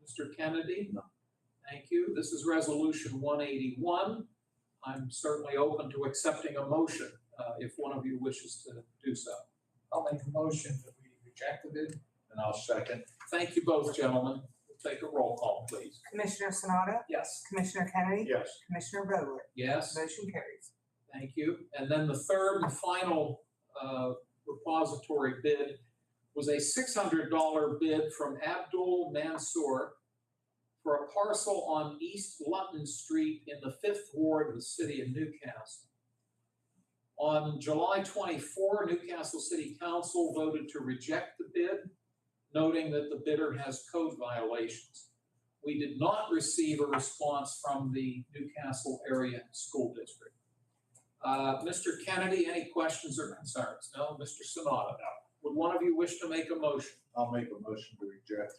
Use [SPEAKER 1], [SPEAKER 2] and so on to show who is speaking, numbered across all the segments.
[SPEAKER 1] Mr. Kennedy?
[SPEAKER 2] No.
[SPEAKER 1] Thank you. This is Resolution 181. I'm certainly open to accepting a motion if one of you wishes to do so.
[SPEAKER 3] I'll make a motion that we reject the bid.
[SPEAKER 2] And I'll second.
[SPEAKER 1] Thank you both, gentlemen. We'll take a roll call, please.
[SPEAKER 4] Commissioner Sanada?
[SPEAKER 3] Yes.
[SPEAKER 4] Commissioner Kennedy?
[SPEAKER 2] Yes.
[SPEAKER 4] Commissioner Vogler?
[SPEAKER 1] Yes?
[SPEAKER 4] Motion carries.
[SPEAKER 1] Thank you. And then the third and final repository bid was a $600 bid from Abdul Mansour for a parcel on East Lutton Street in the 5th Ward of the city of Newcastle. On July 24, Newcastle City Council voted to reject the bid, noting that the bidder has code violations. We did not receive a response from the Newcastle Area School District. Mr. Kennedy, any questions or concerns? No? Mr. Sanada?
[SPEAKER 2] No.
[SPEAKER 1] Would one of you wish to make a motion?
[SPEAKER 2] I'll make a motion to reject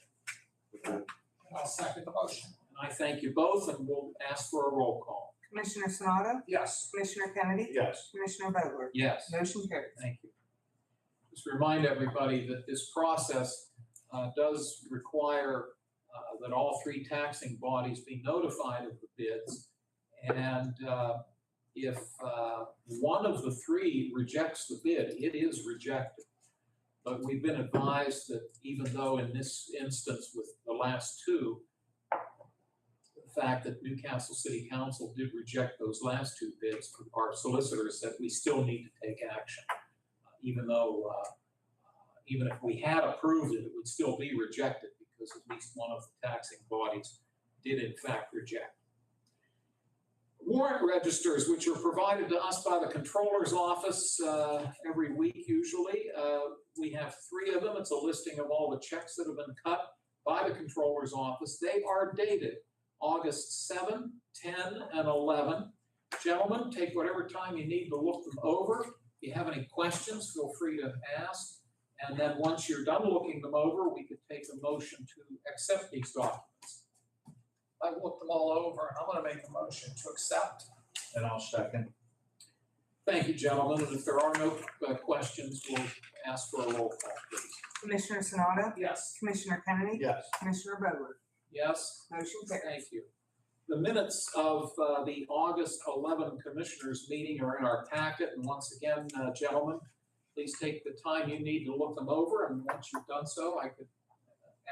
[SPEAKER 2] the bid.
[SPEAKER 3] And I'll second the motion.
[SPEAKER 1] And I thank you both, and we'll ask for a roll call.
[SPEAKER 4] Commissioner Sanada?
[SPEAKER 3] Yes.
[SPEAKER 4] Commissioner Kennedy?
[SPEAKER 2] Yes.
[SPEAKER 4] Commissioner Vogler?
[SPEAKER 1] Yes.
[SPEAKER 4] Motion carries.
[SPEAKER 1] Thank you. Just remind everybody that this process does require that all three taxing bodies be notified of the bids. And if one of the three rejects the bid, it is rejected. But we've been advised that even though in this instance with the last two, the fact that Newcastle City Council did reject those last two bids, our solicitor said we still need to take action. Even though, even if we had approved it, it would still be rejected because at least one of the taxing bodies did in fact reject. Warrant registers, which are provided to us by the Controller's Office every week usually. We have three of them. It's a listing of all the checks that have been cut by the Controller's Office. They are dated August 7, 10, and 11. Gentlemen, take whatever time you need to look them over. If you have any questions, feel free to ask. And then once you're done looking them over, we could take a motion to accept these documents.
[SPEAKER 3] I've looked them all over, and I'm going to make a motion to accept.
[SPEAKER 2] And I'll second.
[SPEAKER 1] Thank you, gentlemen. And if there are no questions, we'll ask for a roll call, please.
[SPEAKER 4] Commissioner Sanada?
[SPEAKER 3] Yes.
[SPEAKER 4] Commissioner Kennedy?
[SPEAKER 2] Yes.
[SPEAKER 4] Commissioner Vogler?
[SPEAKER 1] Yes?
[SPEAKER 4] Motion carries.
[SPEAKER 1] Thank you. The minutes of the August 11 Commissioners meeting are in our packet. And once again, gentlemen, please take the time you need to look them over. And once you've done so, I could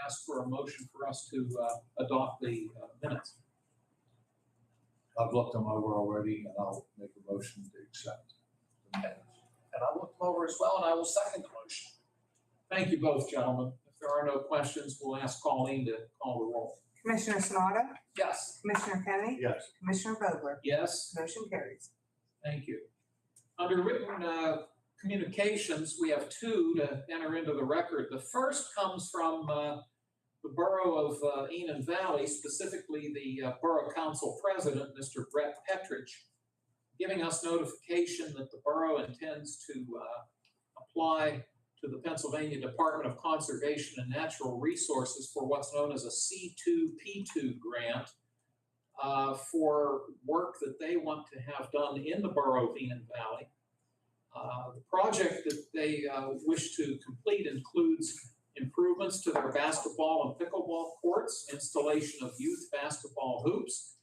[SPEAKER 1] ask for a motion for us to adopt the minutes.
[SPEAKER 2] I've looked them over already, and I'll make a motion to accept the minutes.
[SPEAKER 3] And I looked them over as well, and I will second the motion.
[SPEAKER 1] Thank you both, gentlemen. If there are no questions, we'll ask Colleen to call the roll.
[SPEAKER 4] Commissioner Sanada?
[SPEAKER 3] Yes.
[SPEAKER 4] Commissioner Kennedy?
[SPEAKER 2] Yes.
[SPEAKER 4] Commissioner Vogler?
[SPEAKER 1] Yes?
[SPEAKER 4] Motion carries.
[SPEAKER 1] Thank you. Under written communications, we have two to enter into the record. The first comes from the Borough of Enon Valley, specifically the Borough Council President, Mr. Brett Petrich, giving us notification that the borough intends to apply to the Pennsylvania Department of Conservation and Natural Resources for what's known as a C2P2 grant for work that they want to have done in the Borough of Enon Valley. The project that they wish to complete includes improvements to their basketball and pickleball courts, installation of youth basketball hoops,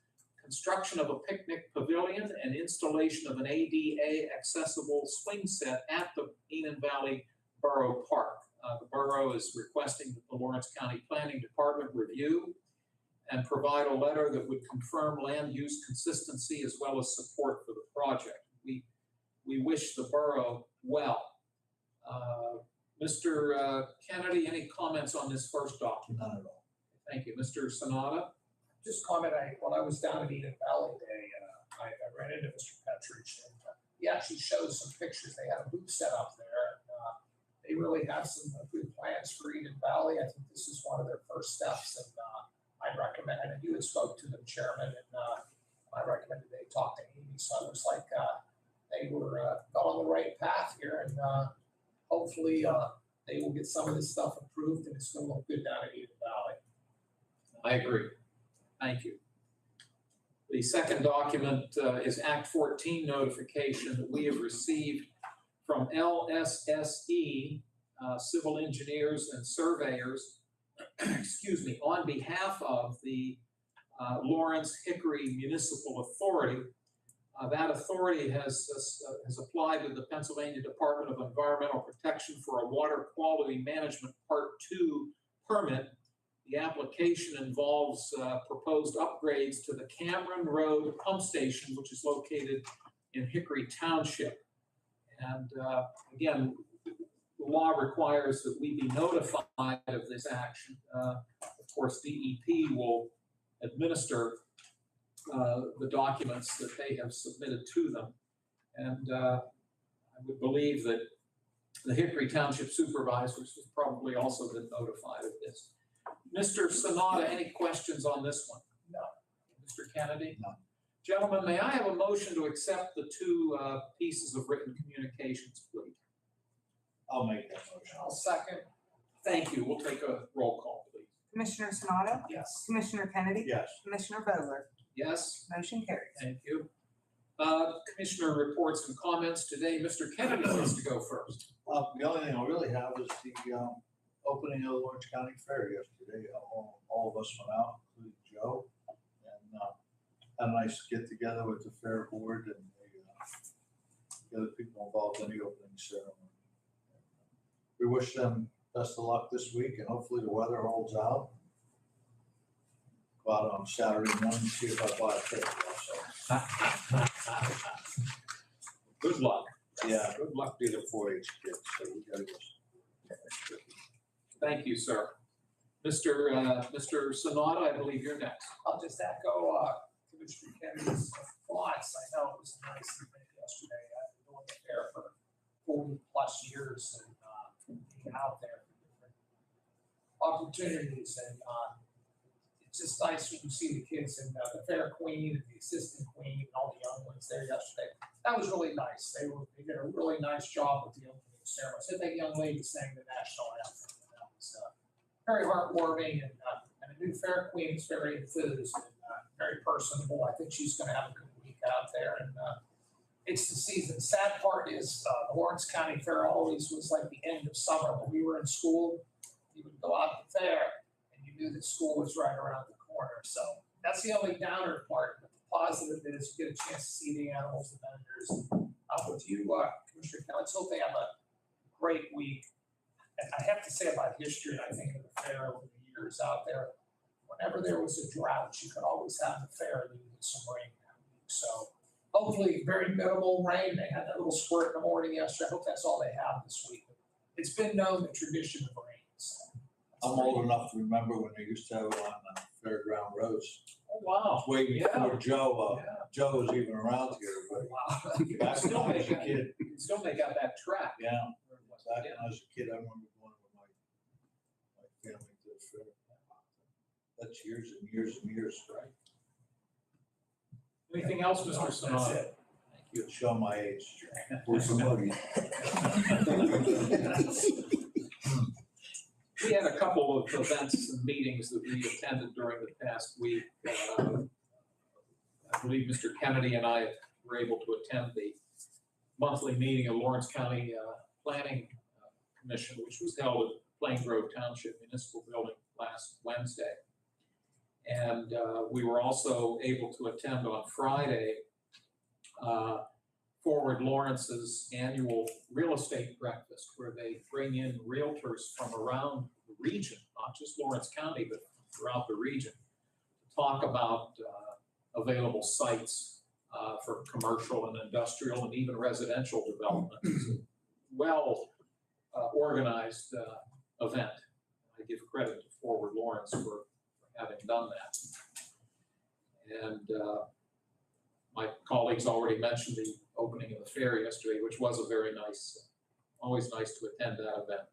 [SPEAKER 1] construction of a picnic pavilion, and installation of an ADA accessible swing set at the Enon Valley Borough Park. The borough is requesting that the Lawrence County Planning Department review and provide a letter that would confirm land use consistency as well as support for the project. We wish the borough well. Mr. Kennedy, any comments on this first document?
[SPEAKER 2] None at all.
[SPEAKER 1] Thank you. Mr. Sanada?
[SPEAKER 3] Just comment, when I was down at Enon Valley Day, I ran into Mr. Petrich, and he actually showed some pictures. They had a hoop set up there, and they really have some good plans for Enon Valley. I think this is one of their first steps, and I recommend, and you had spoke to them, Chairman, and I recommended they talk to Amy. So it was like they were on the right path here, and hopefully they will get some of this stuff approved, and it's going to look good down at Enon Valley.
[SPEAKER 1] I agree. Thank you. The second document is Act 14 notification that we have received from LSSE, Civil Engineers and Surveyors, excuse me, on behalf of the Lawrence Hickory Municipal Authority. That authority has applied to the Pennsylvania Department of Environmental Protection for a water quality management Part 2 permit. The application involves proposed upgrades to the Cameron Road pump station, which is located in Hickory Township. And again, the law requires that we be notified of this action. Of course, DEP will administer the documents that they have submitted to them. And I would believe that the Hickory Township supervisors have probably also been notified of this. Mr. Sanada, any questions on this one?
[SPEAKER 3] No.
[SPEAKER 1] Mr. Kennedy?
[SPEAKER 2] No.
[SPEAKER 1] Gentlemen, may I have a motion to accept the two pieces of written communications, please?
[SPEAKER 2] I'll make that motion.
[SPEAKER 3] I'll second.
[SPEAKER 1] Thank you. We'll take a roll call, please.
[SPEAKER 4] Commissioner Sanada?
[SPEAKER 3] Yes.
[SPEAKER 4] Commissioner Kennedy?
[SPEAKER 2] Yes.
[SPEAKER 4] Commissioner Vogler?
[SPEAKER 1] Yes?
[SPEAKER 4] Motion carries.
[SPEAKER 1] Thank you. Commissioner reports and comments today. Mr. Kennedy wants to go first.
[SPEAKER 2] The only thing I really have is the opening of the Lawrence County Fair yesterday. All of us went out, including Joe, and had a nice get together with the fair board and the other people involved in the opening ceremony. We wish them best of luck this week, and hopefully the weather holds out. Go out on Saturday morning and see if I buy a ticket also.
[SPEAKER 1] Good luck.
[SPEAKER 2] Yeah, good luck to the 4-H kids, so we gotta go.
[SPEAKER 1] Thank you, sir. Mr. Sanada, I believe you're next.
[SPEAKER 3] I'll just echo Commissioner Kennedy's thoughts. I know it was a nice event yesterday. I've been doing the fair for 40+ years and being out there for different opportunities. And it's just nice when you see the kids and the fair queen and the assistant queen and all the young ones there yesterday. That was really nice. They did a really nice job with the opening ceremony. So that young lady sang the national anthem. That was very heartwarming, and a new fair queen is very enthused and very personable. I think she's going to have a good week out there. And it's the season. Sad part is the Lawrence County Fair always was like the end of summer. When we were in school, you would go out to the fair and you knew that school was right around the corner. So that's the only downer part. But the positive is you get a chance to see the animals, the vendors. With you, Commissioner Kelly, let's hope they have a great week. And I have to say about history, I think of the fair over the years out there, whenever there was a drought, you could always have the fair and you get some rain that week. So hopefully very minimal rain. They had that little squirt in the morning yesterday. I hope that's all they have this week. It's been known the tradition of rain. So
[SPEAKER 2] I'm old enough to remember when they used to have it on Fairground Roads.
[SPEAKER 1] Oh, wow.
[SPEAKER 2] Way before Joe,
[SPEAKER 1] Yeah.
[SPEAKER 2] Joe was even around here, but
[SPEAKER 3] wow.
[SPEAKER 2] back when I was a kid,
[SPEAKER 1] You can still make out that track.
[SPEAKER 2] yeah, back when I was a kid, I remember going with my family to the fair. That's years and years and years, right?
[SPEAKER 1] Anything else, Mr.
[SPEAKER 3] That's
[SPEAKER 1] Sanada?
[SPEAKER 3] it.
[SPEAKER 1] Thank you.
[SPEAKER 2] Show my age. Who's the buggy?
[SPEAKER 1] We had a couple of events and meetings that we attended during the past week. I believe Mr. Kennedy and I were able to attend the monthly meeting of Lawrence County Planning Commission, which was held at Plain Grove Township Municipal Building last Wednesday. And we were also able to attend on Friday Forward Lawrence's annual real estate breakfast, where they bring in realtors from around the region, not just Lawrence County, but throughout the region, to talk about available sites for commercial and industrial and even residential development. It's a well organized event. I give credit to Forward Lawrence for having done that. And my colleagues already mentioned the opening of the fair yesterday, which was a very nice, always nice to attend that event.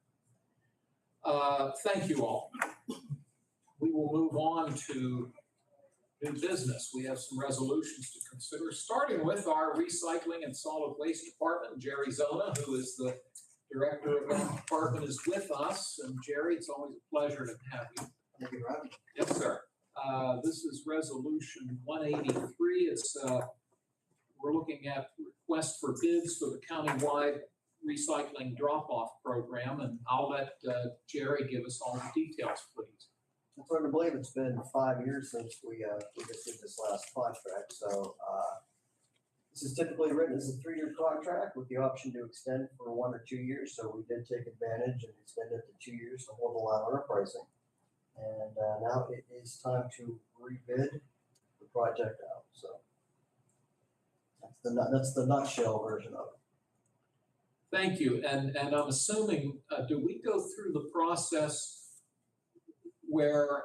[SPEAKER 1] Thank you all. We will move on to new business. We have some resolutions to consider, starting with our recycling and solid waste department. Jerry Zona, who is the director of that department, is with us. And Jerry, it's always a pleasure to have you.
[SPEAKER 5] Thank you, Rob.
[SPEAKER 1] Yes, sir. This is resolution 183. It's we're looking at request for bids for the countywide recycling drop-off program, and I'll let Jerry give us all the details, please.
[SPEAKER 5] It's hard to believe it's been 5 years since we just did this last contract, so, this is typically written as a 3-year contract with the option to extend for 1 or 2 years, so we did take advantage and extended it to 2 years to hold the line on our pricing. And, now it is time to rebid the project out, so. That's the nutshell version of it.
[SPEAKER 1] Thank you. And I'm assuming, do we go through the process where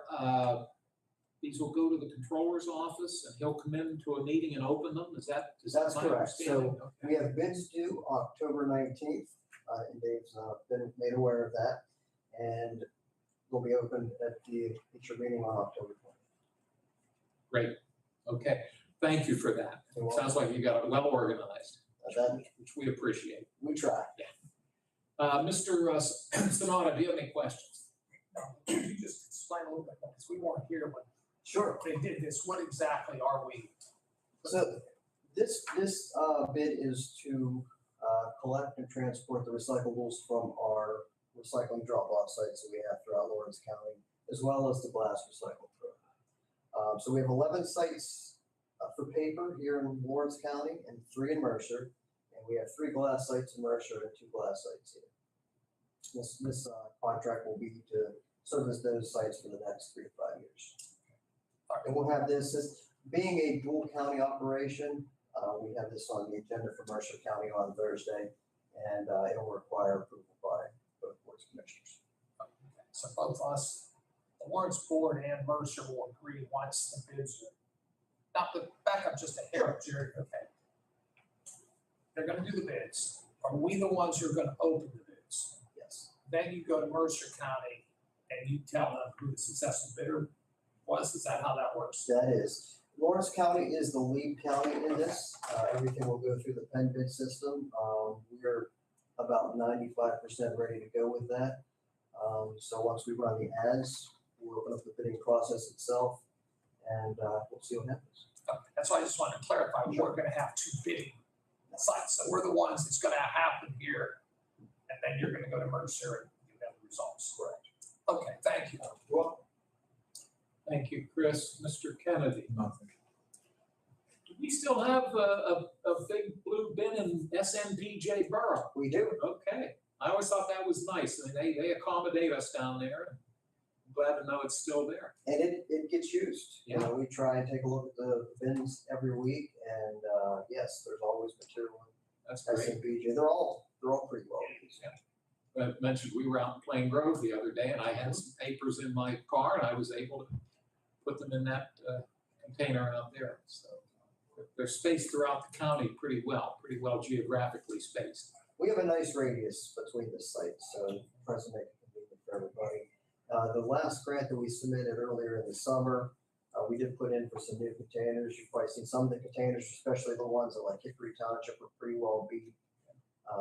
[SPEAKER 1] these will go to the controller's office and he'll come into a meeting and open them? Is that
[SPEAKER 5] That's
[SPEAKER 1] my
[SPEAKER 5] correct.
[SPEAKER 1] understanding?
[SPEAKER 5] So we have bids due October 19th, and Dave's been made aware of that. And will be opened at your meeting on October 20th.
[SPEAKER 1] Great. Okay. Thank you for that.
[SPEAKER 5] You're
[SPEAKER 1] Sounds like you got it well organized,
[SPEAKER 5] That
[SPEAKER 1] which we appreciate.
[SPEAKER 5] we try.
[SPEAKER 1] Mr. Sonata, do you have any questions?
[SPEAKER 3] No, could you just explain a little bit, because we weren't here when
[SPEAKER 5] Sure.
[SPEAKER 3] they did this, what exactly are we?
[SPEAKER 5] So this bid is to collect and transport the recyclables from our recycling drop-off sites that we have throughout Lawrence County, as well as the glass recycle program. So we have 11 sites for paper here in Lawrence County and 3 in Mercer, and we have 3 glass sites in Mercer and 2 glass sites here. This contract will be to service those sites for the next 3 to 5 years. And we'll have this as being a dual county operation. We have this on the agenda for Mercer County on Thursday, and it'll require approval by both boards of commissioners.
[SPEAKER 3] So both us, the Lawrence Board and Mercer will agree once the bids are, now the back up just a hair, Jerry, okay. They're gonna do the bids. Are we the ones who are gonna open the bids?
[SPEAKER 5] Yes.
[SPEAKER 3] Then you go to Mercer County and you tell them who the successful bidder was. Is that how that works?
[SPEAKER 5] That is. Lawrence County is the lead county in this. Everything will go through the pen bid system. We're about 95% ready to go with that. So once we run the ads, we'll open up the bidding process itself, and we'll see what happens.
[SPEAKER 3] Okay, that's why I just wanted to clarify, we're gonna have 2 bidding sites, so we're the ones that's gonna happen here, and then you're gonna go to Mercer and give them the results.
[SPEAKER 5] Correct.
[SPEAKER 3] Okay, thank you.
[SPEAKER 5] Well,
[SPEAKER 1] Thank you, Chris. Mr. Kennedy,
[SPEAKER 2] Nothing.
[SPEAKER 1] do we still have a big blue bin in SNPJ Borough?
[SPEAKER 5] we do.
[SPEAKER 1] Okay. I always thought that was nice. I mean, they accommodate us down there. I'm glad to know it's still there.
[SPEAKER 5] And it gets used. You know, we try and take a look at the bins every week, and yes, there's always material
[SPEAKER 1] That's
[SPEAKER 5] in
[SPEAKER 1] great.
[SPEAKER 5] SMBJ. They're all pretty well used.
[SPEAKER 1] I mentioned we were out in Plain Grove the other day and I had some papers in my car and I was able to put them in that container out there. So they're spaced throughout the county pretty well geographically spaced.
[SPEAKER 5] We have a nice radius between the sites, so tries to make it convenient for everybody. The last grant that we submitted earlier in the summer, we did put in for some new containers. You've probably seen some of the containers, especially the ones that like Hickory Township are pretty well beat,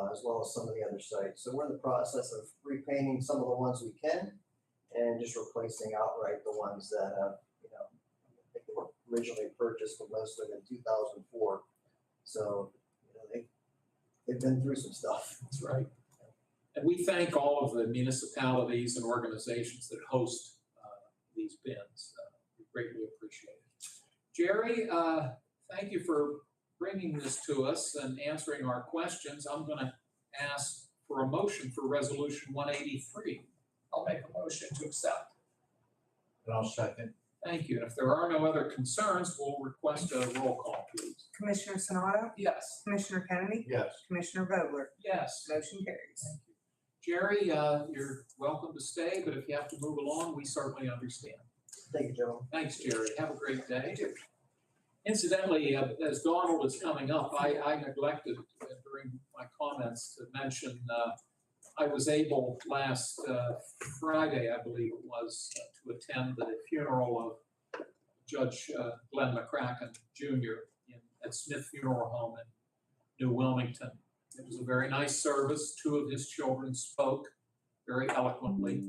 [SPEAKER 5] as well as some of the other sites. So we're in the process of repainting some of the ones we can and just replacing outright the ones that I think they were originally purchased, but most of them in 2004. So, they've been through some stuff.
[SPEAKER 1] That's right. And we thank all of the municipalities and organizations that host these bins. We greatly appreciate it. Jerry, thank you for bringing this to us and answering our questions. I'm going to ask for a motion for Resolution 183.
[SPEAKER 3] I'll make a motion to accept.
[SPEAKER 2] And I'll second.
[SPEAKER 1] Thank you. And if there are no other concerns, we'll request a roll call, please.
[SPEAKER 4] Commissioner Sonato?
[SPEAKER 3] Yes.
[SPEAKER 4] Commissioner Kennedy?
[SPEAKER 2] Yes.
[SPEAKER 4] Commissioner Vogler?
[SPEAKER 1] Yes.
[SPEAKER 4] Motion carries.
[SPEAKER 1] Jerry, you're welcome to stay, but if you have to move along, we certainly understand.
[SPEAKER 5] Thank you, gentlemen.
[SPEAKER 1] Thanks, Jerry. Have a great day. Incidentally, as Donald is coming up, I neglected during my comments to mention I was able last Friday, I believe it was, to attend the funeral of Judge Glenn McCracken Jr. At Smith Funeral Home in New Wilmington. It was a very nice service. 2 of his children spoke very eloquently.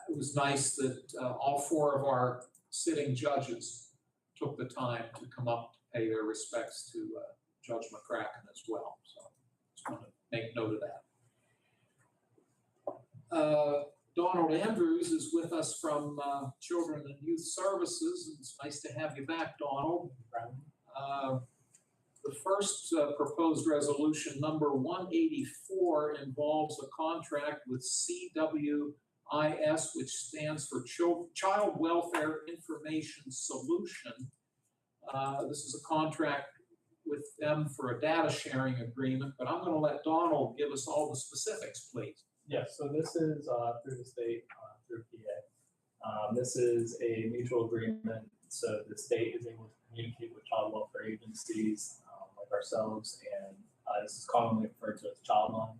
[SPEAKER 1] It was nice that all 4 of our sitting judges took the time to come up to pay their respects to Judge McCracken as well. So just want to make note of that. Donald Andrews is with us from Children and Youth Services. It's nice to have you back, Donald. The first proposed resolution, number 184, involves a contract with CWIS, which stands for Child Welfare Information Solution. This is a contract with them for a data sharing agreement, but I'm going to let Donald give us all the specifics, please.
[SPEAKER 6] Yes, so this is through the state, through PA. This is a mutual agreement, so the state is able to communicate with child welfare agencies like ourselves, and this is commonly referred to as Child Line.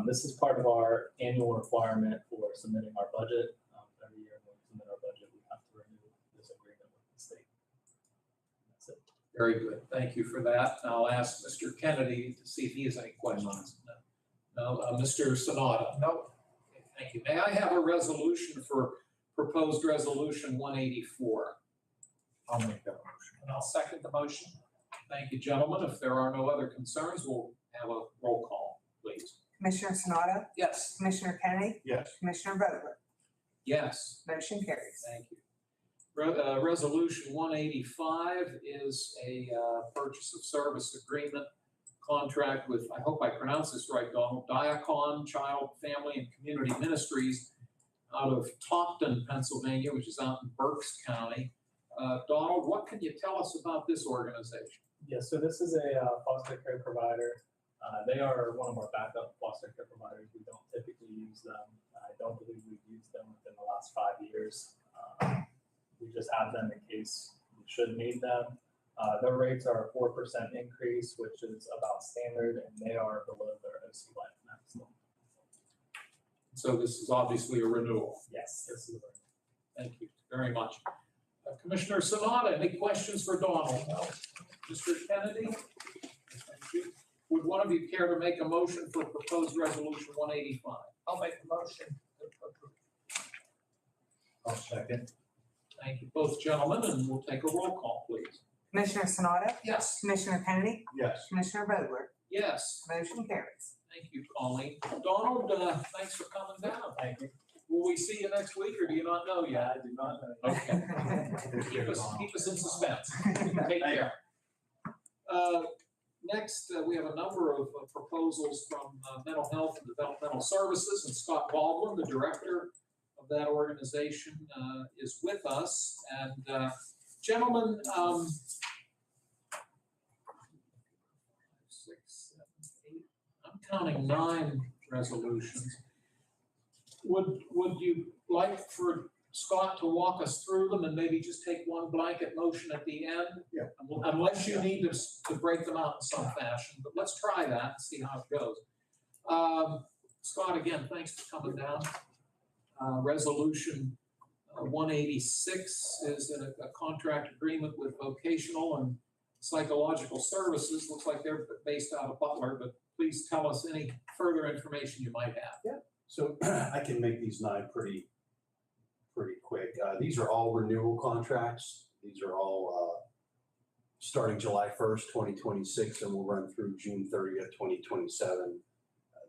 [SPEAKER 6] This is part of our annual requirement for submitting our budget. Every year when we submit our budget, we have to renew this agreement with the state. That's it.
[SPEAKER 1] Very good. Thank you for that. I'll ask Mr. Kennedy to see if he has any questions. No, Mr. Sonata?
[SPEAKER 3] No.
[SPEAKER 1] Okay, thank you. May I have a resolution for proposed resolution 184?
[SPEAKER 2] I'll make that motion.
[SPEAKER 3] And I'll second the motion.
[SPEAKER 1] Thank you, gentlemen. If there are no other concerns, we'll have a roll call, please.
[SPEAKER 4] Commissioner Sanada?
[SPEAKER 1] Yes.
[SPEAKER 4] Commissioner Kennedy?
[SPEAKER 2] Yes.
[SPEAKER 4] Commissioner Vogler?
[SPEAKER 1] Yes.
[SPEAKER 4] Motion carries.
[SPEAKER 1] Thank you. Resolution 185 is a purchase of service agreement contract with, I hope I pronounce this right, Donald, Diacon Child, Family, and Community Ministries out of Tofton, Pennsylvania, which is out in Berks County. Donald, what can you tell us about this organization?
[SPEAKER 6] Yes, so this is a foster care provider. They are one of our backup foster care providers. We don't typically use them. I don't believe we've used them within the last 5 years. We just have them in case we should need them. Their rates are a 4% increase, which is about standard, and they are below their OC life maximum.
[SPEAKER 1] So this is obviously a renewal.
[SPEAKER 6] Yes, this is a renewal.
[SPEAKER 1] Thank you very much. Commissioner Sanada, any questions for Donald?
[SPEAKER 3] No.
[SPEAKER 1] Mr. Kennedy? Thank you. Would one of you care to make a motion for proposed resolution 185?
[SPEAKER 3] I'll make the motion to approve.
[SPEAKER 2] I'll second.
[SPEAKER 1] Thank you, both gentlemen, and we'll take a roll call, please.
[SPEAKER 4] Commissioner Sanada?
[SPEAKER 3] Yes.
[SPEAKER 4] Commissioner Kennedy?
[SPEAKER 2] Yes.
[SPEAKER 4] Commissioner Vogler?
[SPEAKER 1] Yes,
[SPEAKER 4] Motion carries.
[SPEAKER 1] thank you, Colleen. Donald, thanks for coming down.
[SPEAKER 6] Thank you.
[SPEAKER 1] Will we see you next week, or do you not know yet?
[SPEAKER 6] I do not know.
[SPEAKER 1] Okay. Keep us in suspense. Take care. Next, we have a number of proposals from Mental Health and Developmental Services, and Scott Baldwin, the director of that organization, is with us. And gentlemen, 6, 7, 8, I'm counting 9 resolutions. Would you like for Scott to walk us through them and maybe just take one blanket motion at the end?
[SPEAKER 2] Yeah.
[SPEAKER 1] Unless you need to break them out in some fashion, but let's try that and see how it goes. Scott, again, thanks for coming down. Resolution 186 is a contract agreement with Vocational and Psychological Services. Looks like they're based out of Butler, but please tell us any further information you might have.
[SPEAKER 7] So I can make these 9 pretty quick. These are all renewal contracts. These are all starting July 1st, 2026, and will run through June 30th, 2027.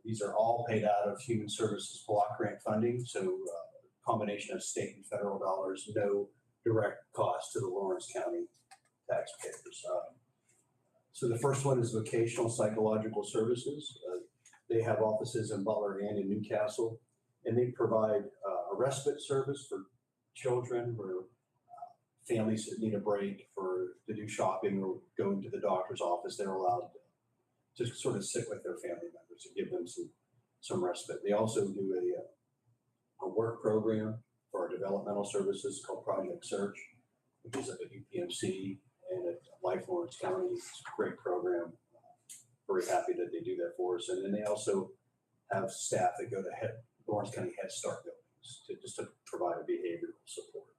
[SPEAKER 7] These are all paid out of Human Services Block Grant funding, so combination of state and federal dollars, no direct cost to the Lawrence County taxpayers. So the first one is Vocational Psychological Services. They have offices in Butler and in Newcastle, and they provide a respite service for children or families that need a break to do shopping or going to the doctor's office. They're allowed to sort of sit with their family members and give them some respite. They also do a work program for our developmental services called Project Search, which is at the UPMC and at Life Lawrence County. It's a great program. Very happy that they do that for us. And then they also have staff that go to Lawrence County Head Start buildings to provide a behavioral support.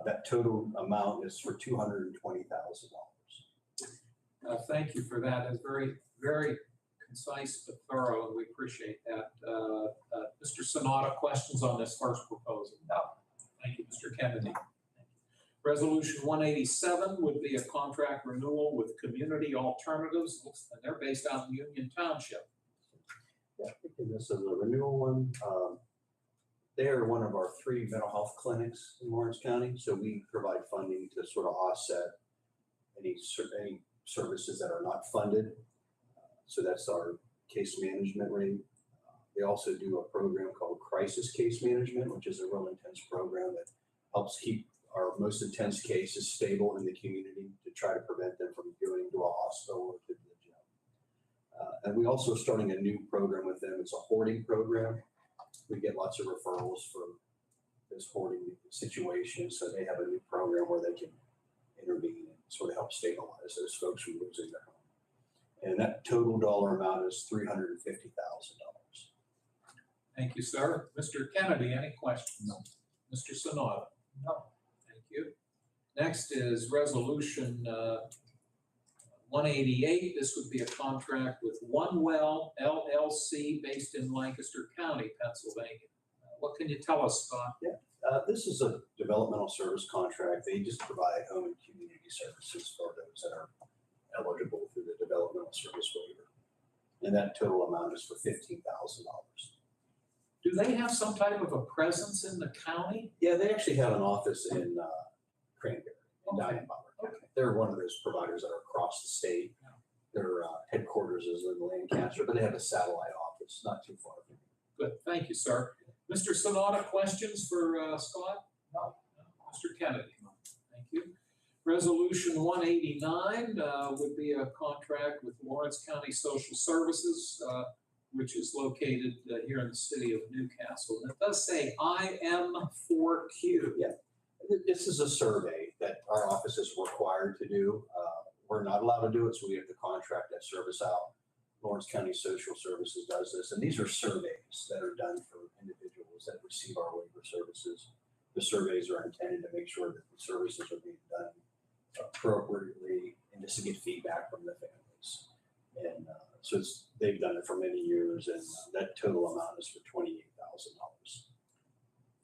[SPEAKER 7] That total amount is for $220,000.
[SPEAKER 1] Thank you for that. It's very, very concise but thorough, and we appreciate that. Mr. Sonata, questions on this first proposal? No. Thank you, Mr. Kennedy. Resolution 187 would be a contract renewal with Community Alternatives, and they're based out in Union Township.
[SPEAKER 7] Yeah, I think this is a renewal one. They are one of our 3 mental health clinics in Lawrence County, so we provide funding to sort of offset any services that are not funded. So that's our case management rate. They also do a program called crisis case management, which is a real intense program that helps keep our most intense cases stable in the community to try to prevent them from going to a hospital or to the jail. And we also are starting a new program with them. It's a hoarding program. We get lots of referrals from this hoarding situation, so they have a new program where they can intervene and sort of help stabilize those folks from losing their home. And that total dollar amount is $350,000.
[SPEAKER 1] Thank you, sir. Mr. Kennedy, any questions?
[SPEAKER 2] No.
[SPEAKER 1] Mr. Sanada?
[SPEAKER 3] No.
[SPEAKER 1] Thank you. Next is resolution 188. This would be a contract with One Well LLC based in Lancaster County, Pennsylvania. What can you tell us, Scott?
[SPEAKER 7] This is a developmental service contract. They just provide home and community services for those that are eligible through the developmental service waiver. And that total amount is for $15,000.
[SPEAKER 1] Do they have some type of a presence in the county?
[SPEAKER 7] Yeah, they actually have an office in Cranberry, down in Butler County. They're one of those providers that are across the state. Their headquarters is in Lancaster, but they have a satellite office not too far from here.
[SPEAKER 1] Good, thank you, sir. Mr. Sanada, questions for Scott?
[SPEAKER 3] No.
[SPEAKER 1] Mr. Kennedy? Thank you. Resolution 189 would be a contract with Lawrence County Social Services, which is located here in the city of Newcastle. And it does say IM4Q.
[SPEAKER 7] Yeah. This is a survey that our office is required to do. We're not allowed to do it, so we have to contract that service out. Lawrence County Social Services does this, and these are surveys that are done for individuals that receive our waiver services. The surveys are intended to make sure that the services are being done appropriately and just to get feedback from the families. And so they've done it for many years, and that total amount is for $28,000.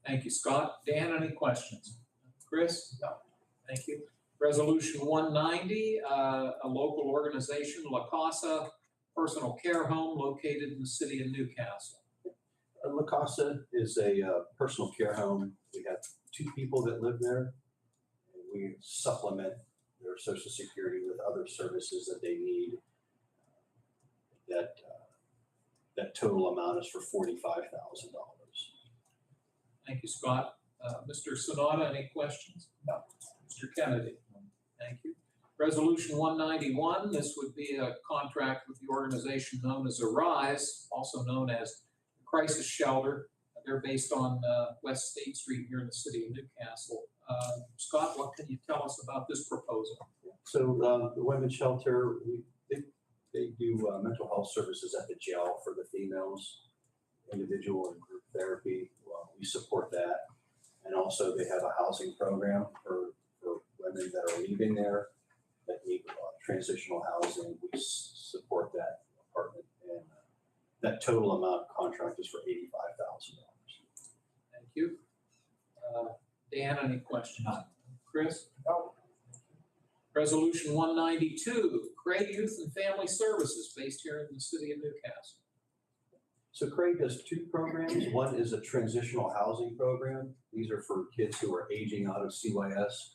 [SPEAKER 1] Thank you, Scott. Dan, any questions? Chris?
[SPEAKER 3] No.
[SPEAKER 1] Thank you. Resolution 190, a local organization, La Casa Personal Care Home located in the city of Newcastle.
[SPEAKER 7] La Casa is a personal care home. We have 2 people that live there, and we supplement their Social Security with other services that they need. That total amount is for $45,000.
[SPEAKER 1] Thank you, Scott. Mr. Sanada, any questions?
[SPEAKER 3] No.
[SPEAKER 1] Mr. Kennedy? Thank you. Resolution 191, this would be a contract with the organization known as Arise, also known as the Crisis Shelter. They're based on West State Street here in the city of Newcastle. Scott, what can you tell us about this proposal?
[SPEAKER 7] So the women's shelter, they do mental health services at the jail for the females, individual and group therapy. We support that. And also they have a housing program for women that are leaving there that need transitional housing. We support that apartment, and that total amount contract is for $85,000.
[SPEAKER 1] Thank you. Dan, any questions? Chris?
[SPEAKER 3] No.
[SPEAKER 1] Resolution 192, Craig Youth and Family Services based here in the city of Newcastle.
[SPEAKER 7] So Craig does 2 programs. One is a transitional housing program. These are for kids who are aging out of CYS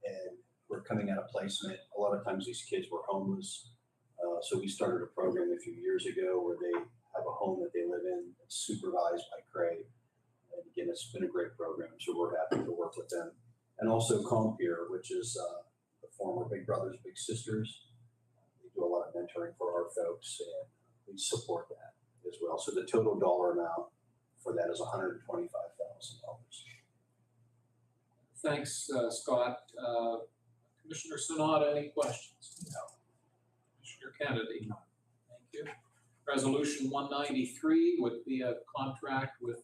[SPEAKER 7] and we're coming out of placement. A lot of times these kids were homeless. So we started a program a few years ago where they have a home that they live in that's supervised by Craig. And again, it's been a great program, so we're happy to work with them. And also Compeer, which is the former Big Brothers Big Sisters. They do a lot of mentoring for our folks, and we support that as well. So the total dollar amount for that is $125,000.
[SPEAKER 1] Thanks, Scott. Commissioner Sanada, any questions? No. Commissioner Kennedy? No. Thank you. Resolution 193 would be a contract with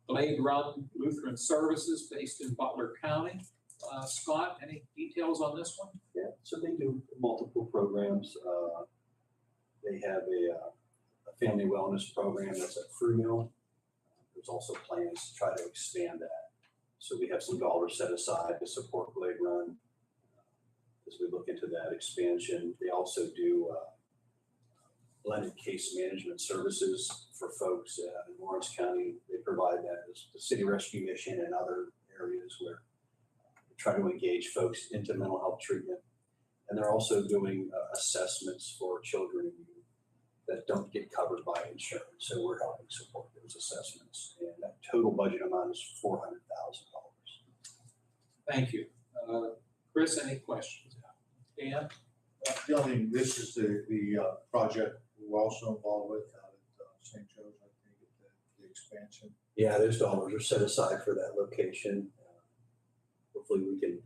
[SPEAKER 1] Blade Run Lutheran Services based in Butler County. Scott, any details on this one?
[SPEAKER 7] Yeah, so they do multiple programs. They have a family wellness program that's at Frumill. There's also plans to try to expand that. So we have some dollars set aside to support Blade Run as we look into that expansion. They also do blended case management services for folks in Lawrence County. They provide that as the City Rescue Mission and other areas where they try to engage folks into mental health treatment. And they're also doing assessments for children and youth that don't get covered by insurance. So we're helping support those assessments. And that total budget amount is $400,000.
[SPEAKER 1] Thank you. Chris, any questions? Dan?
[SPEAKER 2] The only thing, this is the project we're also involved with out at St. Joe's, I think, at the expansion.
[SPEAKER 7] Yeah, those dollars are set aside for that location. Hopefully we can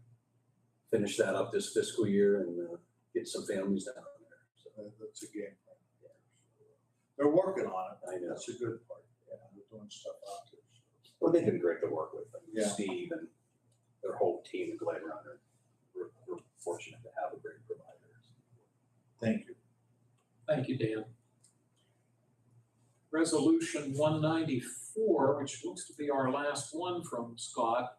[SPEAKER 7] finish that up this fiscal year and get some families down there. So
[SPEAKER 2] That's a game plan. Yeah. They're working on it.
[SPEAKER 7] I know.
[SPEAKER 2] That's a good part. Yeah, they're doing stuff out there.
[SPEAKER 7] Well, they've been great to work with.
[SPEAKER 2] Yeah.
[SPEAKER 7] Steve and their whole team at Glade Runner. We're fortunate to have a great provider.
[SPEAKER 2] Thank you.
[SPEAKER 1] Thank you, Dan. Resolution 194, which looks to be our last one from Scott,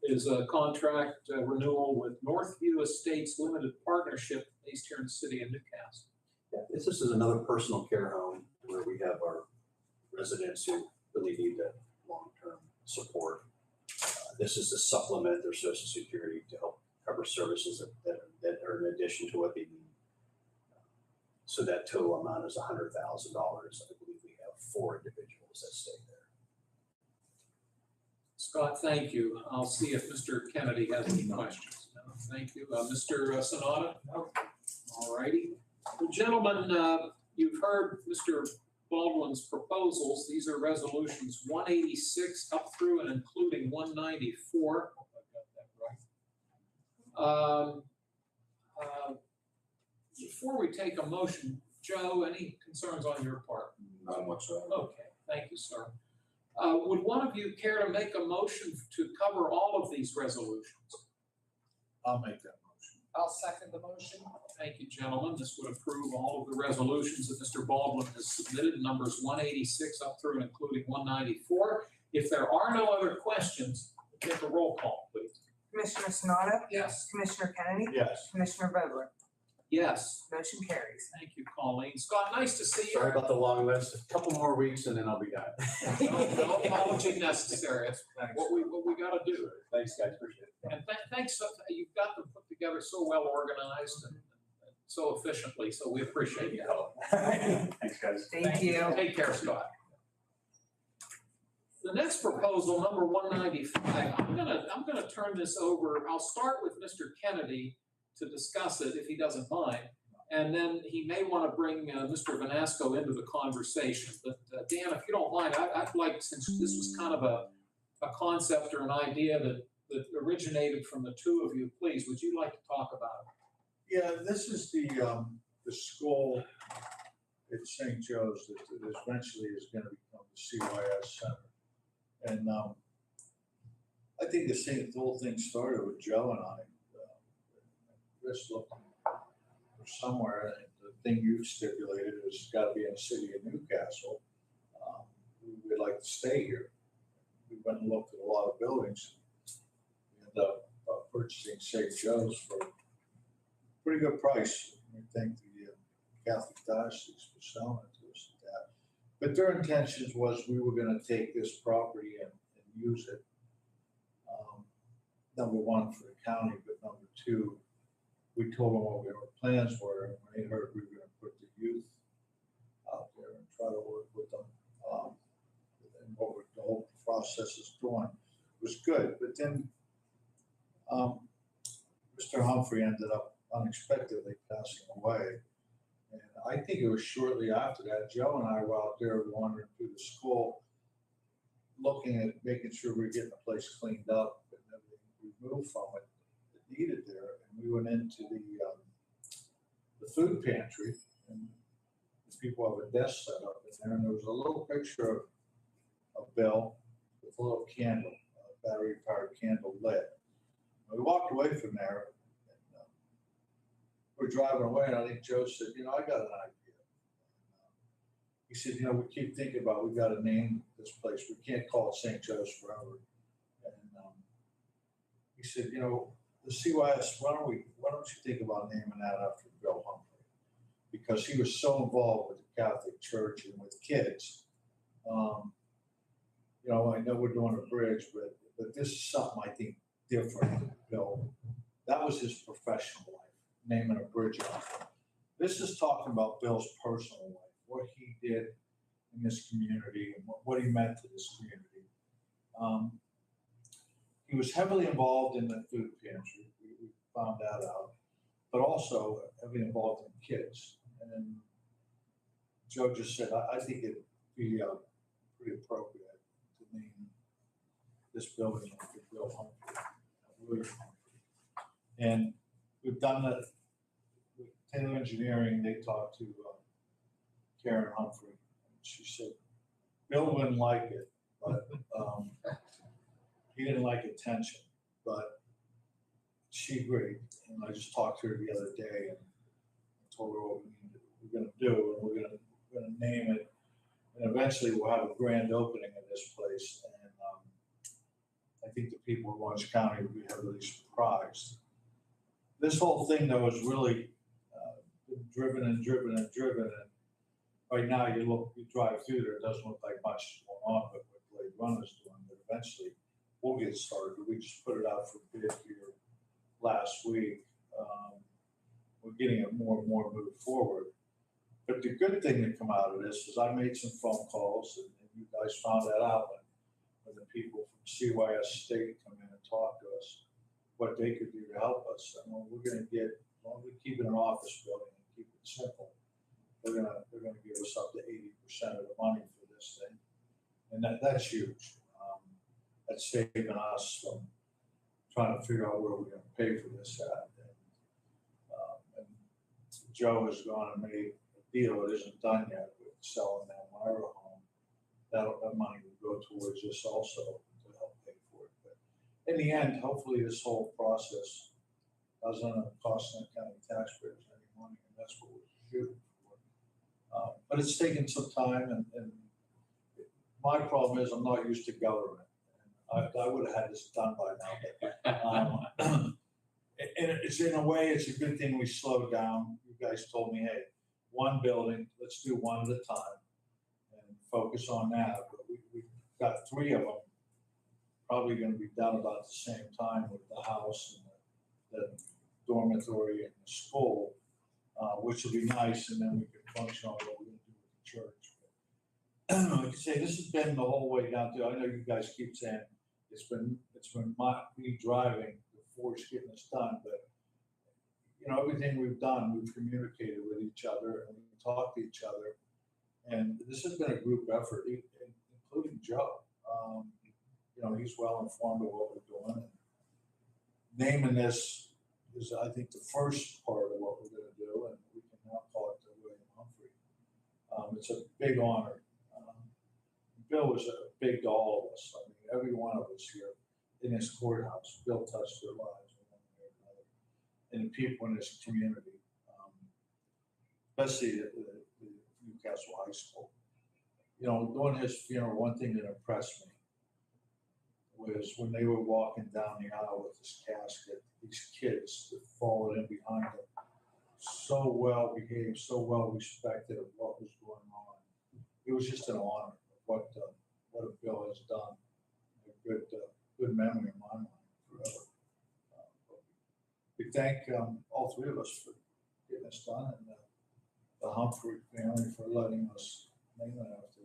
[SPEAKER 1] is a contract renewal with Northview Estates Limited Partnership based here in the city of Newcastle.
[SPEAKER 7] Yeah, this is another personal care home where we have our residents who really need that long-term support. This is to supplement their Social Security to help cover services that are in addition to what they need. So that total amount is $100,000. I believe we have 4 individuals that stay there. Scott,
[SPEAKER 1] Thank you. I'll see if Mr. Kennedy has any questions. No, thank you. Mr. Sonata? No. All righty. Well, gentlemen, you've heard Mr. Baldwin's proposals. These are resolutions 186 up through and including 194. Hope I got that right. Before we take a motion, Joe, any concerns on your part?
[SPEAKER 2] None whatsoever.
[SPEAKER 1] Okay, thank you, sir. Would one of you care to make a motion to cover all of these resolutions?
[SPEAKER 2] I'll make that motion.
[SPEAKER 3] I'll second the motion.
[SPEAKER 1] Thank you, gentlemen. This would approve all of the resolutions that Mr. Baldwin has submitted, numbers 186 up through and including 194. If there are no other questions, we'll take a roll call, please.
[SPEAKER 4] Commissioner Sanada?
[SPEAKER 3] Yes.
[SPEAKER 4] Commissioner Kennedy?
[SPEAKER 2] Yes.
[SPEAKER 4] Commissioner Vogler?
[SPEAKER 1] Yes,
[SPEAKER 4] Motion carries.
[SPEAKER 1] thank you, Colleen. Scott, nice to see you.
[SPEAKER 7] Sorry about the long list. A couple more weeks and then I'll be done.
[SPEAKER 1] No apology necessary. It's what we got to do.
[SPEAKER 7] Thanks, guys. Appreciate it.
[SPEAKER 1] And thanks, you've got them put together so well organized and so efficiently, so we appreciate your help.
[SPEAKER 7] Thanks, guys.
[SPEAKER 4] Thank you.
[SPEAKER 1] Take care, Scott. The next proposal, number 195, I'm gonna turn this over. I'll start with Mr. Kennedy to discuss it if he doesn't mind. And then he may want to bring Mr. Vanasco into the conversation. But Dan, if you don't mind, I'd like, since this was kind of a concept or an idea that originated from the two of you, please, would you like to talk about it?
[SPEAKER 2] Yeah, this is the school at St. Joe's that eventually is going to become the CYS Center. And I think the whole thing started with Joe and I. Just looking for somewhere, and the thing you've stipulated is it's got to be in the city of Newcastle. We would like to stay here. We went and looked at a lot of buildings. We ended up purchasing St. Joe's for a pretty good price. We thank the Catholic Diocese for selling it to us at that. But their intentions was we were going to take this property and use it. Number one for the county, but number two, we told them what our plans were, and when they heard we were going to put the youth out there and try to work with them, and what the whole process is doing was good. But then Mr. Humphrey ended up unexpectedly passing away. And I think it was shortly after that, Joe and I were out there wandering through the school, looking at making sure we were getting the place cleaned up and everything removed from it that needed there. We went into the food pantry, and people have a desk set up in there, and there was a little picture of Bill with a little candle, a battery-powered candle lit. We walked away from there, and we're driving away, and I think Joe said, I got an idea. He said, we keep thinking about, we got to name this place. We can't call it St. Joe's forever. And he said, the CYS, why don't you think about naming that after Bill Humphrey? Because he was so involved with the Catholic Church and with kids You know, I know we're doing a bridge, but this is something I think different, Bill. That was his professional life, naming a bridge after him. This is talking about Bill's personal life, what he did in this community and what he meant to this community. He was heavily involved in the food pantry. We found that out, but also heavily involved in kids. And Joe just said, I think it'd be pretty appropriate to name this building after Bill Humphrey, William Humphrey. And we've done that with Taylor Engineering. They talked to Karen Humphrey. And she said, Bill wouldn't like it, but he didn't like attention, but she agreed. And I just talked to her the other day and told her what we're going to do, and we're going to name it. And eventually we'll have a grand opening of this place. And I think the people of Orange County will be heavily surprised. This whole thing, though, is really been driven. And right now, you drive through there, it doesn't look like much is going on with what Blade Runner's doing, but eventually we'll get started. We just put it out for bid here last week. We're getting it more and more moved forward. But the good thing that come out of this is I made some phone calls, and you guys found that out when the people from CYS State come in and talk to us, what they could do to help us. And we're going to get, as long as we keep it an office building and keep it simple, they're going to give us up to 80% of the money for this thing, and that's huge. That's saving us from trying to figure out where we're going to pay for this at. And Joe has gone and made a deal. It isn't done yet with selling that Myra home. That money will go towards this also to help pay for it. But in the end, hopefully this whole process doesn't cost the county taxpayers any money, and that's what we're shooting for. But it's taken some time, and my problem is I'm not used to government. I would have had this done by now, but and it's in a way, it's a good thing we slowed down. You guys told me, hey, one building, let's do one at a time and focus on that. But we've got 3 of them probably going to be done about the same time with the house and the dormitory and the school, which will be nice, and then we can function on what we're going to do with the church. But like I say, this has been the whole way down to, I know you guys keep saying it's been me driving the force getting this done, but you know, everything we've done, we've communicated with each other and we've talked to each other, and this has been a group effort, including Joe. You know, he's well informed of what we're doing. And naming this is, I think, the first part of what we're going to do, and we can now call it the William Humphrey. It's a big honor. Bill was big to all of us. I mean, every one of us here in this courthouse, Bill touched their lives one way or another, and the people in this community, especially at the Newcastle High School. You know, during his funeral, one thing that impressed me was when they were walking down the aisle with his casket, these kids that followed in behind him, so well behaved, so well respected of what was going on. It was just an honor of what a Bill has done. A good memory in my mind forever. We thank all 3 of us for getting this done, and the Humphrey family for letting us name it after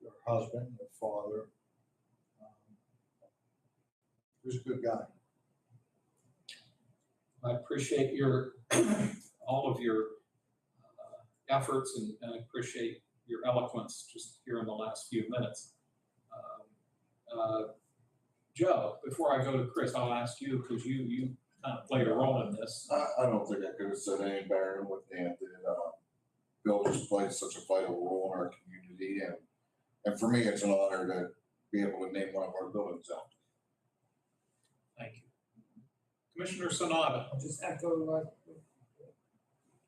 [SPEAKER 2] their husband, their father. He was a good guy.
[SPEAKER 1] I appreciate all of your efforts, and I appreciate your eloquence just here in the last few minutes. Joe, before I go to Chris, I'll ask you, because you kind of played a role in this.
[SPEAKER 8] I don't think I could have said any better than what Dan did. Bill just played such a vital role in our community, and for me, it's an honor to be able to name one of our buildings after.
[SPEAKER 1] Thank you. Commissioner Sanada.
[SPEAKER 3] I'll just echo what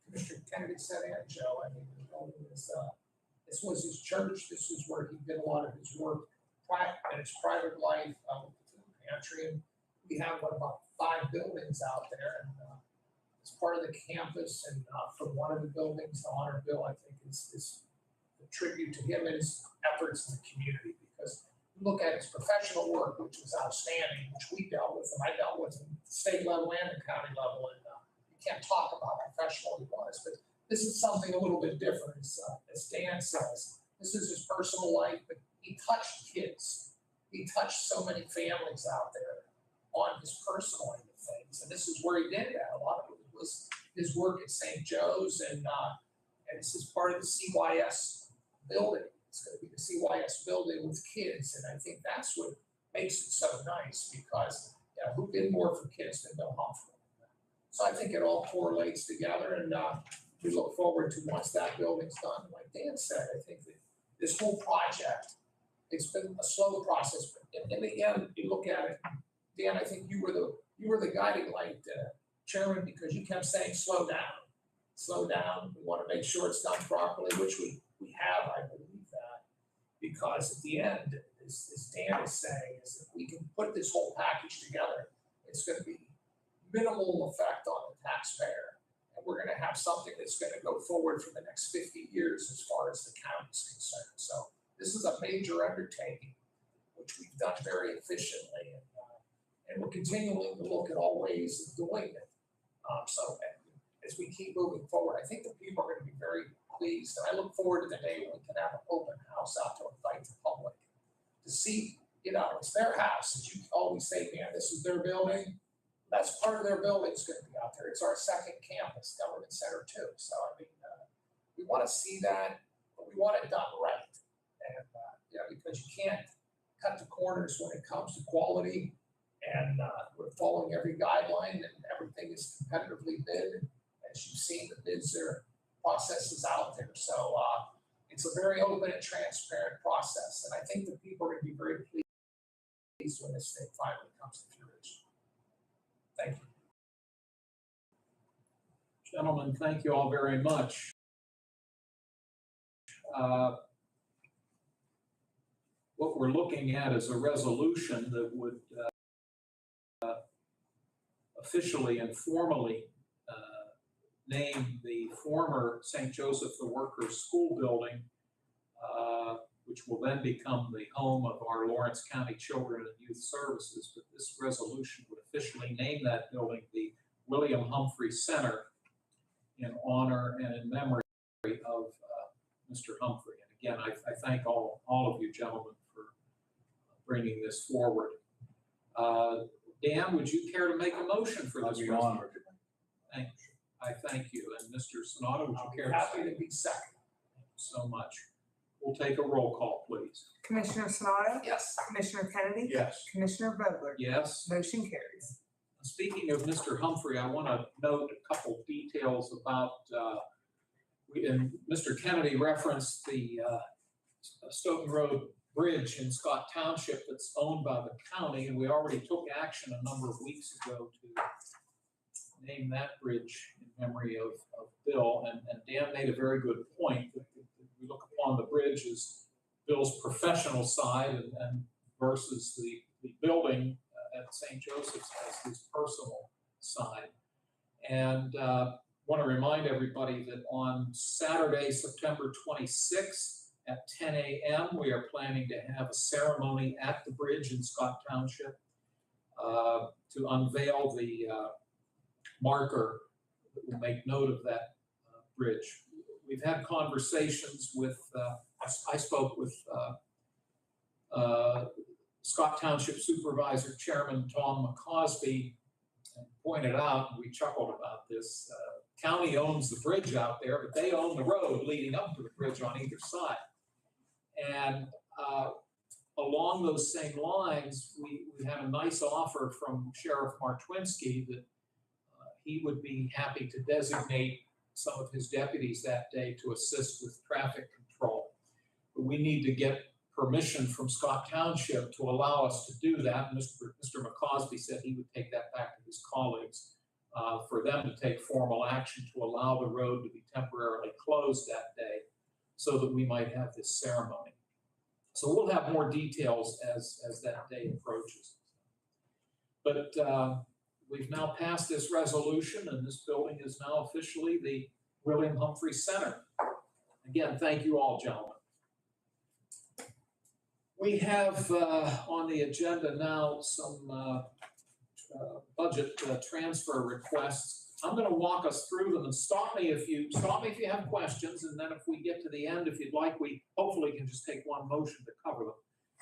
[SPEAKER 3] Commissioner Kennedy said and Joe. I mean, this was his church. This is where he did a lot of his work in his private life with the food pantry. And we have about 5 buildings out there, and it's part of the campus. And for one of the buildings, to honor Bill, I think is a tribute to him and his efforts in the community, because you look at his professional work, which was outstanding, which we dealt with, and I dealt with at the state level and the county level, and you can't talk about how professional he was, but this is something a little bit different, as Dan says. This is his personal life, but he touched kids. He touched so many families out there on his personal end of things, and this is where he did that. A lot of it was his work at St. Joe's, and this is part of the CYS building. It's going to be the CYS building with kids, and I think that's what makes it so nice, because who did more for kids than Bill Humphrey? So I think it all correlates together, and we look forward to once that building's done. Like Dan said, I think that this whole project, it's been a slow process, but in the end, you look at it, Dan, I think you were the guiding light, Chairman, because you kept saying, slow down. We want to make sure it's done properly, which we have, I believe that, because at the end, as Dan is saying, is if we can put this whole package together, it's going to be minimal effect on the taxpayer. And we're going to have something that's going to go forward for the next 50 years as far as the county is concerned. So this is a major undertaking, which we've done very efficiently, and we're continuing to look at all ways of doing it. So as we keep moving forward, I think the people are going to be very pleased, and I look forward to the day when we can have an open house out to invite the public to see, it's their house. As you always say, man, this is their building. That's part of their building is going to be out there. It's our second campus, Government Center too. So I mean, we want to see that, but we want it done right. And because you can't cut the corners when it comes to quality, and we're following every guideline, and everything is competitively bid. As you've seen, the bids processes out there. So it's a very open and transparent process, and I think the people are going to be very pleased when this thing finally comes to fruition. Thank you.
[SPEAKER 1] Gentlemen, thank you all very much. What we're looking at is a resolution that would officially and formally name the former St. Joseph the Workers School building, which will then become the home of our Lawrence County Children and Youth Services. But this resolution would officially name that building the William Humphrey Center in honor and in memory of Mr. Humphrey. And again, I thank all of you gentlemen for bringing this forward. Dan, would you care to make a motion for this resolution? I thank you. And Mr. Sonato, would you care to?
[SPEAKER 3] Happy to be second.
[SPEAKER 1] Thank you so much. We'll take a roll call, please.
[SPEAKER 4] Commissioner Sonato?
[SPEAKER 3] Yes.
[SPEAKER 4] Commissioner Kennedy?
[SPEAKER 2] Yes.
[SPEAKER 4] Commissioner Vogler?
[SPEAKER 1] Yes.
[SPEAKER 4] Motion carries.
[SPEAKER 1] Speaking of Mr. Humphrey, I want to note a couple details about, and Mr. Kennedy referenced the Stoughton Road Bridge in Scott Township that's owned by the county, and we already took action a number of weeks ago to name that bridge in memory of Bill. And Dan made a very good point that we look upon the bridge as Bill's professional side and versus the building at St. Joseph's as his personal side. And want to remind everybody that on Saturday, September 26th at 10 a.m., we are planning to have a ceremony at the bridge in Scott Township to unveil the marker that will make note of that bridge. We've had conversations with, I spoke with Scott Township Supervisor Chairman Tom McCosby, and pointed out, and we chuckled about this, county owns the bridge out there, but they own the road leading up to the bridge on either side. And along those same lines, we had a nice offer from Sheriff Martwinski that he would be happy to designate some of his deputies that day to assist with traffic control. But we need to get permission from Scott Township to allow us to do that. Mr. McCosby said he would take that back to his colleagues for them to take formal action to allow the road to be temporarily closed that day so that we might have this ceremony. So we'll have more details as that day approaches. But we've now passed this resolution, and this building is now officially the William Humphrey Center. Again, thank you all, gentlemen. We have on the agenda now some budget transfer requests. I'm going to walk us through them, and stop me if you have questions, and then if we get to the end, if you'd like, we hopefully can just take one motion to cover them.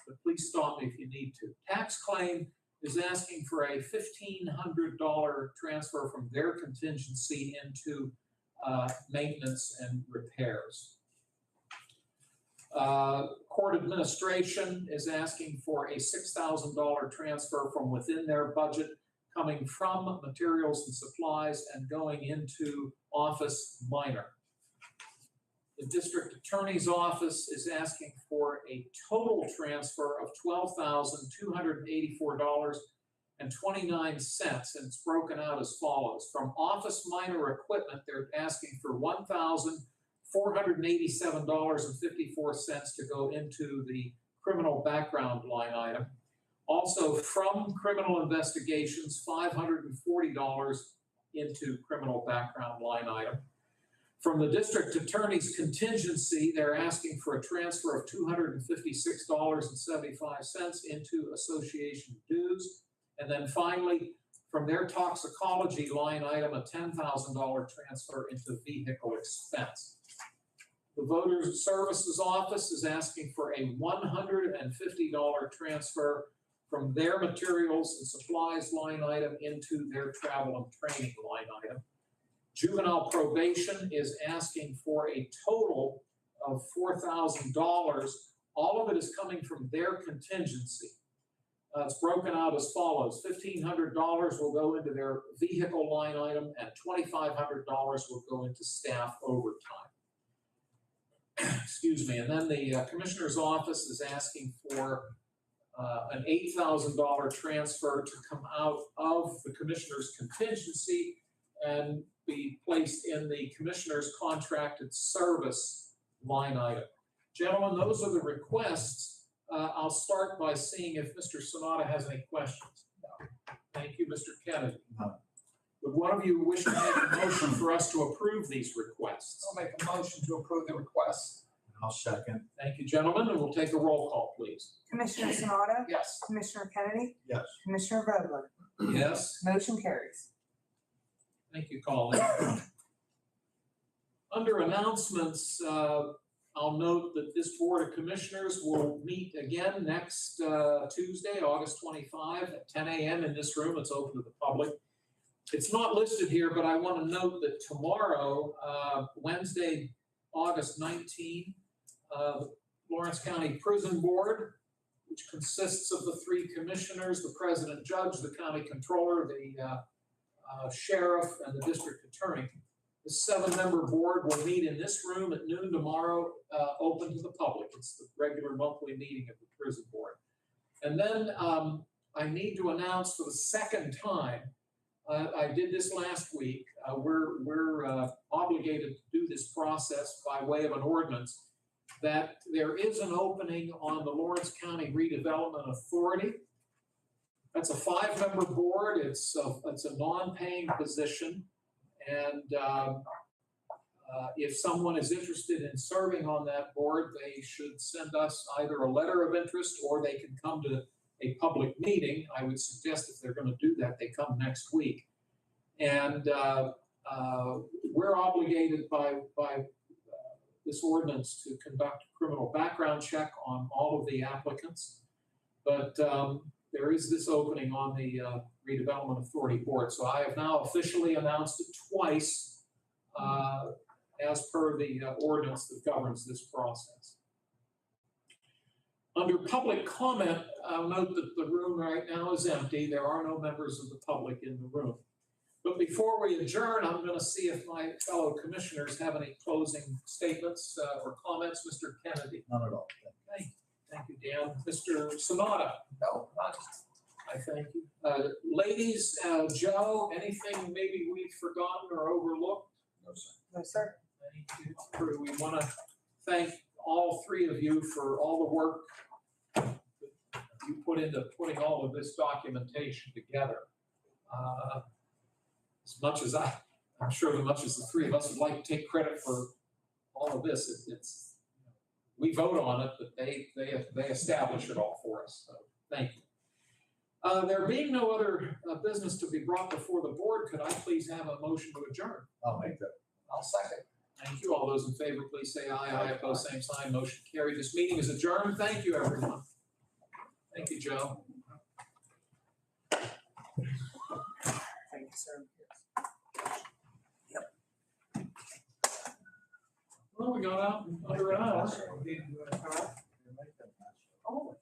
[SPEAKER 1] But please stop me if you need to. Tax claim is asking for a $1,500 transfer from their contingency into maintenance and repairs. Court administration is asking for a $6,000 transfer from within their budget, coming from materials and supplies and going into office minor. The district attorney's office is asking for a total transfer of $12,284.29, and it's broken out as follows. From office minor equipment, they're asking for $1,487.54 to go into the criminal background line item. Also, from criminal investigations, $540 into criminal background line item. From the district attorney's contingency, they're asking for a transfer of $256.75 into association dues. And then finally, from their toxicology line item, a $10,000 transfer into vehicle expense. The Voters Services Office is asking for a $150 transfer from their materials and supplies line item into their travel and training line item. Juvenile probation is asking for a total of $4,000. All of it is coming from their contingency. It's broken out as follows. $1,500 will go into their vehicle line item, and $2,500 will go into staff overtime. Excuse me. And then the commissioner's office is asking for an $8,000 transfer to come out of the commissioner's contingency and be placed in the commissioner's contracted service line item. Gentlemen, those are the requests. I'll start by seeing if Mr. Sonata has any questions. No. Thank you, Mr. Kennedy.
[SPEAKER 2] No.
[SPEAKER 1] Would one of you wish to make a motion for us to approve these requests?
[SPEAKER 3] I'll make a motion to approve the request.
[SPEAKER 2] I'll second.
[SPEAKER 1] Thank you, gentlemen, and we'll take a roll call, please.
[SPEAKER 4] Commissioner Sanada?
[SPEAKER 3] Yes.
[SPEAKER 4] Commissioner Kennedy?
[SPEAKER 2] Yes.
[SPEAKER 4] Commissioner Vogler?
[SPEAKER 1] Yes.
[SPEAKER 4] Motion carries.
[SPEAKER 1] Thank you, Colleen. Under announcements, I'll note that this Board of Commissioners will meet again next Tuesday, August 25 at 10 a.m. in this room. It's open to the public. It's not listed here, but I want to note that tomorrow, Wednesday, August 19, the Lawrence County Prison Board, which consists of the three commissioners, the president judge, the county controller, the sheriff, and the district attorney. The 7-member board will meet in this room at noon tomorrow, open to the public. It's the regular monthly meeting of the prison board. And then I need to announce for the second time, I did this last week, we're obligated to do this process by way of an ordinance, that there is an opening on the Lawrence County Redevelopment Authority. That's a 5-member board. It's a non-paying position. And if someone is interested in serving on that board, they should send us either a letter of interest or they can come to a public meeting. I would suggest if they're going to do that, they come next week. And we're obligated by this ordinance to conduct a criminal background check on all of the applicants. But there is this opening on the Redevelopment Authority Board. So I have now officially announced it twice as per the ordinance that governs this process. Under public comment, I'll note that the room right now is empty. There are no members of the public in the room. But before we adjourn, I'm going to see if my fellow commissioners have any closing statements or comments. Mr. Kennedy.
[SPEAKER 2] None at all.
[SPEAKER 1] Okay. Thank you, Dan. Mr. Sonata.
[SPEAKER 3] No, not.
[SPEAKER 1] I thank you. Ladies, Joe, anything maybe we've forgotten or overlooked?
[SPEAKER 8] No, sir.
[SPEAKER 4] No, sir.
[SPEAKER 1] Thank you. We want to thank all three of you for all the work that you put into putting all of this documentation together. As much as I'm sure as much as the three of us would like to take credit for all of this, it's, we vote on it, but they establish it all for us, so thank you. There being no other business to be brought before the board, could I please have a motion to adjourn?
[SPEAKER 2] I'll make that.
[SPEAKER 3] I'll second.
[SPEAKER 1] Thank you. All those in favor, please say aye. Aye, opposed, same sign. Motion carried. This meeting is adjourned. Thank you, everyone. Thank you, Joe.
[SPEAKER 4] Thank you, sir.
[SPEAKER 1] Well, we got out under an hour.
[SPEAKER 2] You're making that.
[SPEAKER 1] Oh.